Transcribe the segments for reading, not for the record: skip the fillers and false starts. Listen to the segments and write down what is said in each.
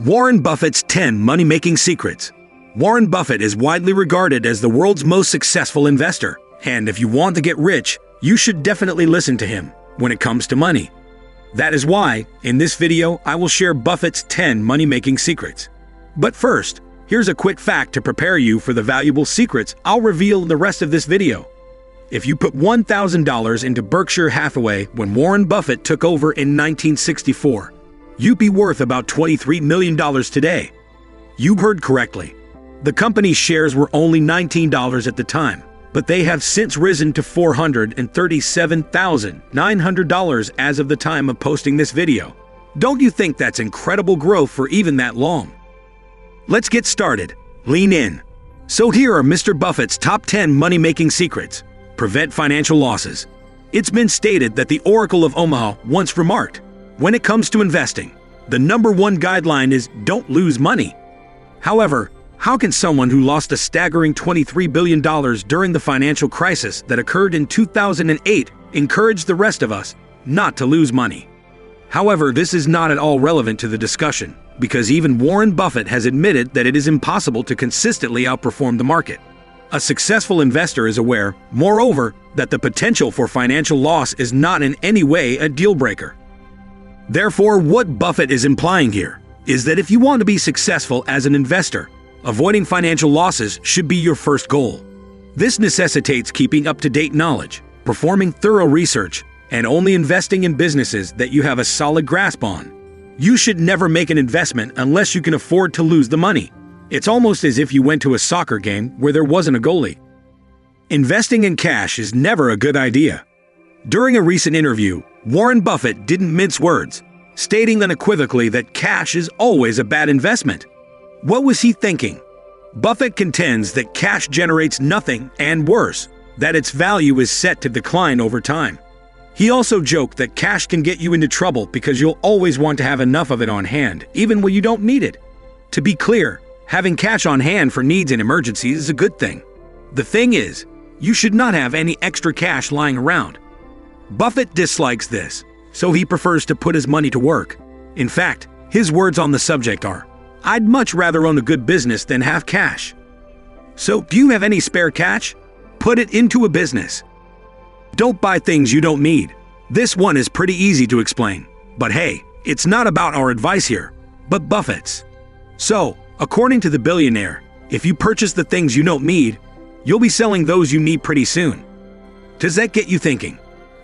Warren Buffett's 10 money-making secrets. Warren Buffett is widely regarded as the world's most successful investor, and if you want to get rich, you should definitely listen to him when it comes to money. That is why, in this video, I will share Buffett's 10 money-making secrets. But first, here's a quick fact to prepare you for the valuable secrets I'll reveal in the rest of this video. If you put $1,000 into Berkshire Hathaway when Warren Buffett took over in 1964, you'd be worth about $23 million today. You heard correctly. The company's shares were only $19 at the time, but they have since risen to $437,900 as of the time of posting this video. Don't you think that's incredible growth for even that long? Let's get started. Lean in. So here are Mr. Buffett's top 10 money-making secrets. Prevent financial losses. It's been stated that the Oracle of Omaha once remarked, when it comes to investing, the number one guideline is don't lose money. However, how can someone who lost a staggering $23 billion during the financial crisis that occurred in 2008 encourage the rest of us not to lose money? However, this is not at all relevant to the discussion, because even Warren Buffett has admitted that it is impossible to consistently outperform the market. A successful investor is aware, moreover, that the potential for financial loss is not in any way a deal breaker. Therefore, what Buffett is implying here is that if you want to be successful as an investor, avoiding financial losses should be your first goal. This necessitates keeping up-to-date knowledge, performing thorough research, and only investing in businesses that you have a solid grasp on. You should never make an investment unless you can afford to lose the money. It's almost as if you went to a soccer game where there wasn't a goalie. Investing in cash is never a good idea. During a recent interview, Warren Buffett didn't mince words, stating unequivocally that cash is always a bad investment. What was he thinking? Buffett contends that cash generates nothing, and worse, that its value is set to decline over time. He also joked that cash can get you into trouble because you'll always want to have enough of it on hand, even when you don't need it. To be clear, having cash on hand for needs and emergencies is a good thing. The thing is, you should not have any extra cash lying around. Buffett dislikes this, so he prefers to put his money to work. In fact, his words on the subject are, "I'd much rather own a good business than have cash." So, do you have any spare cash? Put it into a business. Don't buy things you don't need. This one is pretty easy to explain. But hey, it's not about our advice here, but Buffett's. So, according to the billionaire, if you purchase the things you don't need, you'll be selling those you need pretty soon. Does that get you thinking?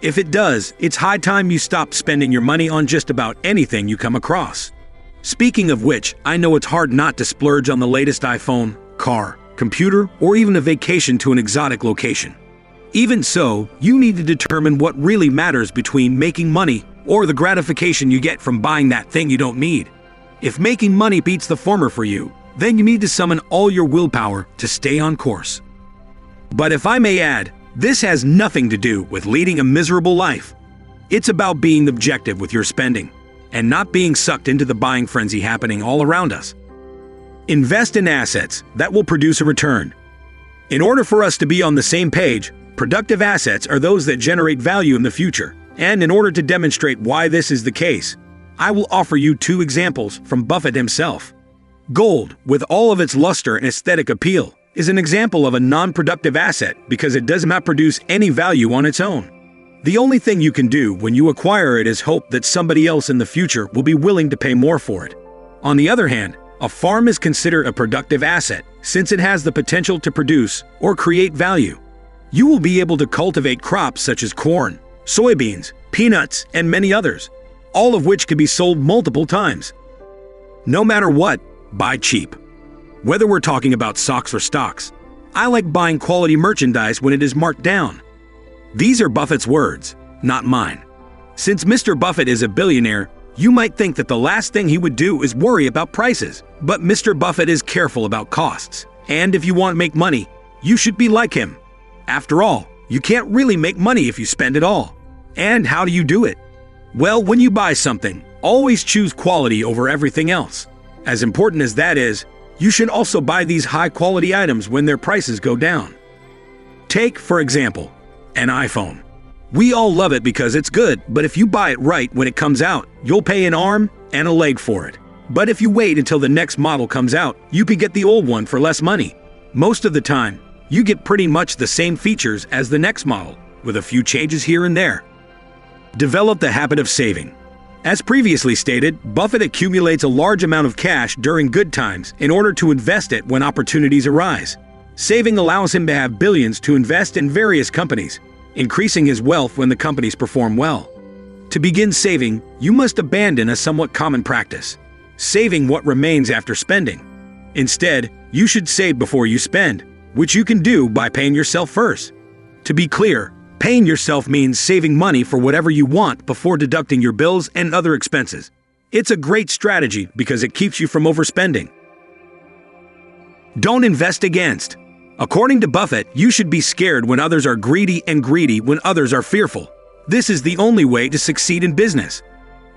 If it does, it's high time you stop spending your money on just about anything you come across. Speaking of which, I know it's hard not to splurge on the latest iPhone, car, computer, or even a vacation to an exotic location. Even so, you need to determine what really matters between making money or the gratification you get from buying that thing you don't need. If making money beats the former for you, then you need to summon all your willpower to stay on course. But if I may add, this has nothing to do with leading a miserable life. It's about being objective with your spending and not being sucked into the buying frenzy happening all around us. Invest in assets that will produce a return. In order for us to be on the same page, productive assets are those that generate value in the future. And in order to demonstrate why this is the case, I will offer you two examples from Buffett himself. Gold, with all of its luster and aesthetic appeal, is an example of a non-productive asset because it does not produce any value on its own. The only thing you can do when you acquire it is hope that somebody else in the future will be willing to pay more for it. On the other hand, a farm is considered a productive asset since it has the potential to produce or create value. You will be able to cultivate crops such as corn, soybeans, peanuts, and many others, all of which can be sold multiple times. No matter what, buy cheap. Whether we're talking about socks or stocks, I like buying quality merchandise when it is marked down. These are Buffett's words, not mine. Since Mr. Buffett is a billionaire, you might think that the last thing he would do is worry about prices. But Mr. Buffett is careful about costs. And if you want to make money, you should be like him. After all, you can't really make money if you spend it all. And how do you do it? Well, when you buy something, always choose quality over everything else. As important as that is, you should also buy these high-quality items when their prices go down. Take, for example, an iPhone. We all love it because it's good, but if you buy it right when it comes out, you'll pay an arm and a leg for it. But if you wait until the next model comes out, you could get the old one for less money. Most of the time, you get pretty much the same features as the next model, with a few changes here and there. Develop the habit of saving. As previously stated, Buffett accumulates a large amount of cash during good times in order to invest it when opportunities arise. Saving allows him to have billions to invest in various companies, increasing his wealth when the companies perform well. To begin saving, you must abandon a somewhat common practice: saving what remains after spending. Instead, you should save before you spend, which you can do by paying yourself first. To be clear, paying yourself means saving money for whatever you want before deducting your bills and other expenses. It's a great strategy because it keeps you from overspending. Don't invest against. According to Buffett, you should be scared when others are greedy and greedy when others are fearful. This is the only way to succeed in business.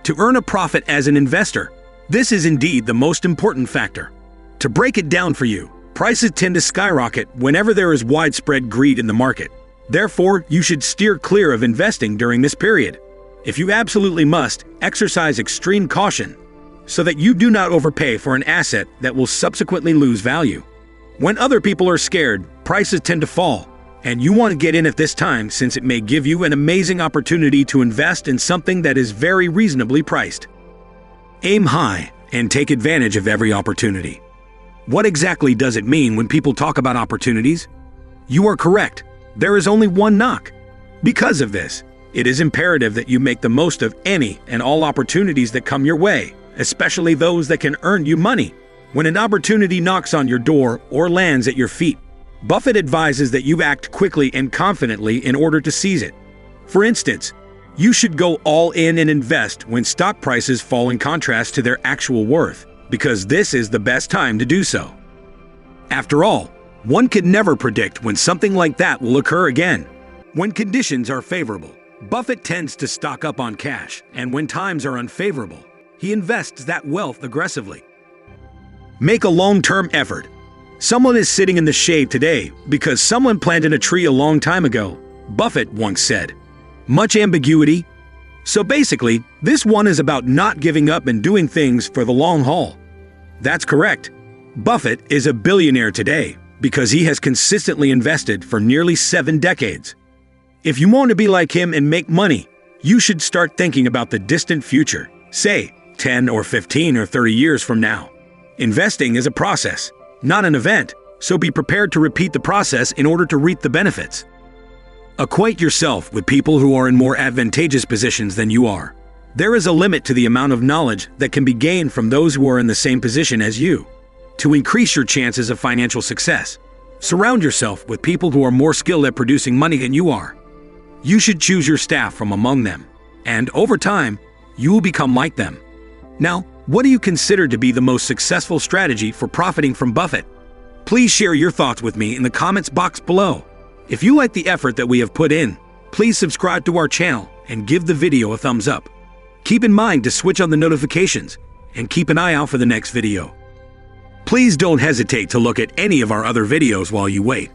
To earn a profit as an investor, this is indeed the most important factor. To break it down for you, prices tend to skyrocket whenever there is widespread greed in the market. Therefore, you should steer clear of investing during this period. If you absolutely must, exercise extreme caution so that you do not overpay for an asset that will subsequently lose value. When other people are scared, prices tend to fall, and you want to get in at this time since it may give you an amazing opportunity to invest in something that is very reasonably priced. Aim high and take advantage of every opportunity. What exactly does it mean when people talk about opportunities? You are correct. There is only one knock. Because of this, it is imperative that you make the most of any and all opportunities that come your way, especially those that can earn you money. When an opportunity knocks on your door or lands at your feet, Buffett advises that you act quickly and confidently in order to seize it. For instance, you should go all in and invest when stock prices fall in contrast to their actual worth, because this is the best time to do so. After all, one can never predict when something like that will occur again. When conditions are favorable, Buffett tends to stock up on cash, and when times are unfavorable, he invests that wealth aggressively. Make a long-term effort. Someone is sitting in the shade today because someone planted a tree a long time ago, Buffett once said. Much ambiguity. So basically, this one is about not giving up and doing things for the long haul. That's correct. Buffett is a billionaire today because he has consistently invested for nearly 7 decades. If you want to be like him and make money, you should start thinking about the distant future, say 10 or 15 or 30 years from now. Investing is a process, not an event, so be prepared to repeat the process in order to reap the benefits. Acquaint yourself with people who are in more advantageous positions than you are. There is a limit to the amount of knowledge that can be gained from those who are in the same position as you. To increase your chances of financial success, surround yourself with people who are more skilled at producing money than you are. You should choose your staff from among them, and over time, you will become like them. Now, what do you consider to be the most successful strategy for profiting from Buffett? Please share your thoughts with me in the comments box below. If you like the effort that we have put in, please subscribe to our channel and give the video a thumbs up. Keep in mind to switch on the notifications and keep an eye out for the next video. Please don't hesitate to look at any of our other videos while you wait.